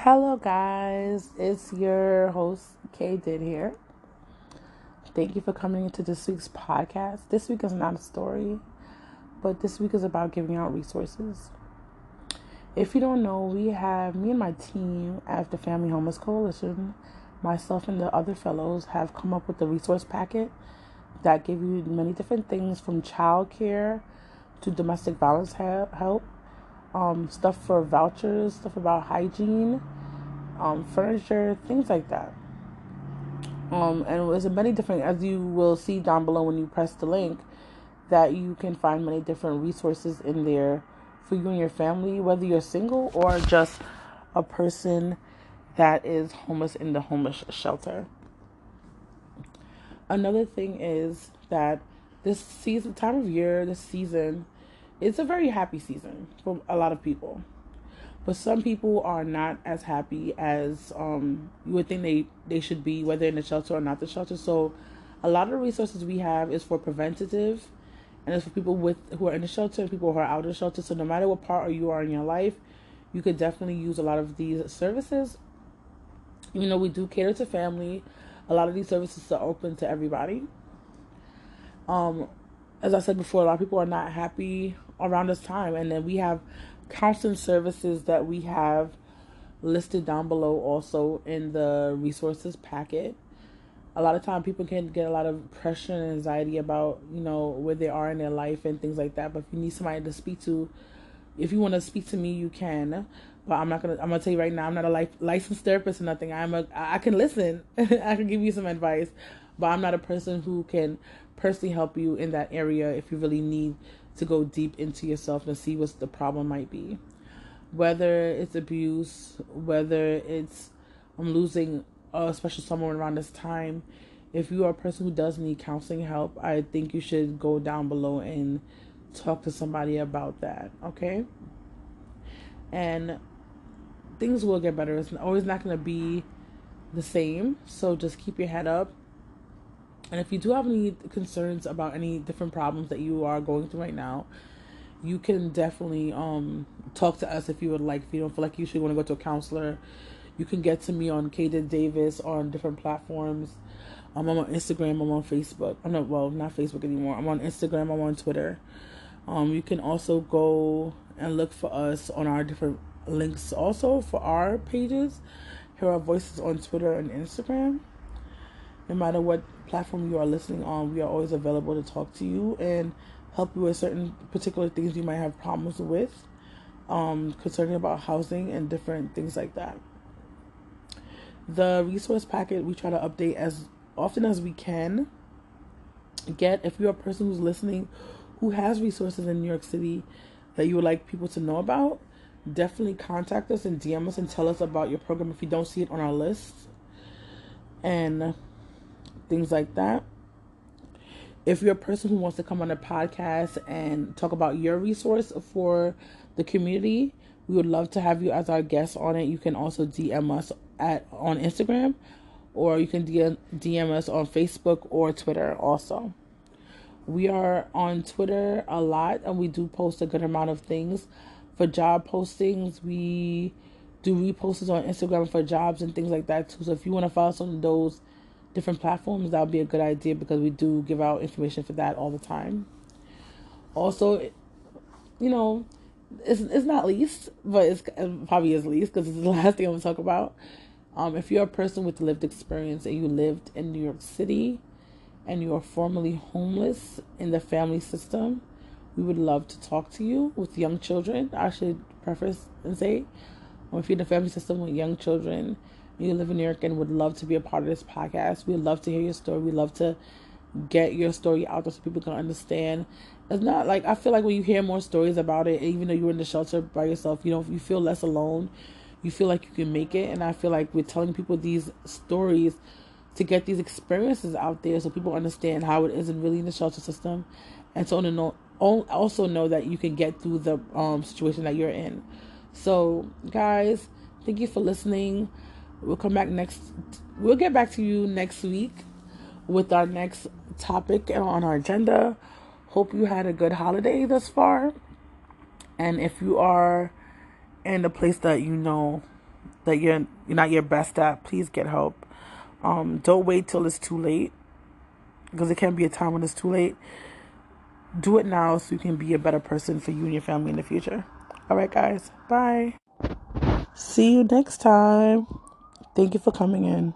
Hello, guys. It's your host, Kay Did here. Thank you for coming into this week's podcast. This week is not a story, but this week is about giving out resources. If you don't know, we have me and my team at the Family Homeless Coalition, myself and the other fellows have come up with a resource packet that give you many different things from childcare to domestic violence help, stuff for vouchers, stuff about hygiene, furniture, things like that. And it was many different, as you will see down below when you press the link, that you can find many different resources in there for you and your family, whether you're single or just a person that is homeless in the homeless shelter. Another thing is that this time of year, this season, it's a very happy season for a lot of people. But some people are not as happy as you would think they should be, whether in the shelter or not the shelter. So a lot of the resources we have is for preventative, and it's for people who are in the shelter and people who are out of the shelter. So no matter what part you are in your life, you could definitely use a lot of these services. Even though we do cater to family, a lot of these services are open to everybody. As I said before, a lot of people are not happy around this time, and then we have counseling services that we have listed down below also in the resources packet. A lot of time people can get a lot of pressure and anxiety about, where they are in their life and things like that. But if you need somebody to speak to, if you want to speak to me, you can. But I'm gonna tell you right now, I'm not a licensed therapist or nothing. I can listen. I can give you some advice, but I'm not a person who can personally help you in that area if you really need to go deep into yourself and see what the problem might be. Whether it's abuse, whether it's losing a special someone around this time. If you are a person who does need counseling help, I think you should go down below and talk to somebody about that, okay? And things will get better. It's always not going to be the same, so just keep your head up. And if you do have any concerns about any different problems that you are going through right now, you can definitely talk to us if you would like. If you don't feel like you should want to go to a counselor, you can get to me on Kaden Davis on different platforms. I'm on Instagram, I'm on Facebook. Not Facebook anymore. I'm on Instagram, I'm on Twitter. You can also go and look for us on our different links also for our pages. Hear our voices on Twitter and Instagram. No matter what platform you are listening on, we are always available to talk to you and help you with certain particular things you might have problems with, concerning about housing and different things like that. The resource packet we try to update as often as we can. If you're a person who's listening who has resources in New York City that you would like people to know about, definitely contact us and DM us and tell us about your program if you don't see it on our list. And things like that. If you're a person who wants to come on a podcast and talk about your resource for the community, we would love to have you as our guest on it. You can also DM us on Instagram, or you can DM us on Facebook or Twitter also. We are on Twitter a lot, and we do post a good amount of things. For job postings, we do reposts on Instagram for jobs and things like that too. So if you want to follow some of those different platforms, that would be a good idea because we do give out information for that all the time. Also, it's not least, but it probably is least because it's the last thing I'm going to talk about. If you're a person with lived experience and you lived in New York City and you are formerly homeless in the family system, we would love to talk to you with young children. I should preface and say, if you're in the family system with young children, you live in New York and would love to be a part of this podcast, we'd love to hear your story. We'd love to get your story out there so people can understand. It's not like, I feel like when you hear more stories about it, even though you were in the shelter by yourself, you feel less alone. You feel like you can make it. And I feel like we're telling people these stories to get these experiences out there so people understand how it isn't really in the shelter system, and so also know that you can get through the situation that you're in. So guys, thank you for listening. We'll get back to you next week with our next topic on our agenda. Hope you had a good holiday thus far. And if you are in a place that that you're not your best at, please get help. Don't wait till it's too late, because it can be a time when it's too late. Do it now so you can be a better person for you and your family in the future. All right, guys. Bye. See you next time. Thank you for coming in.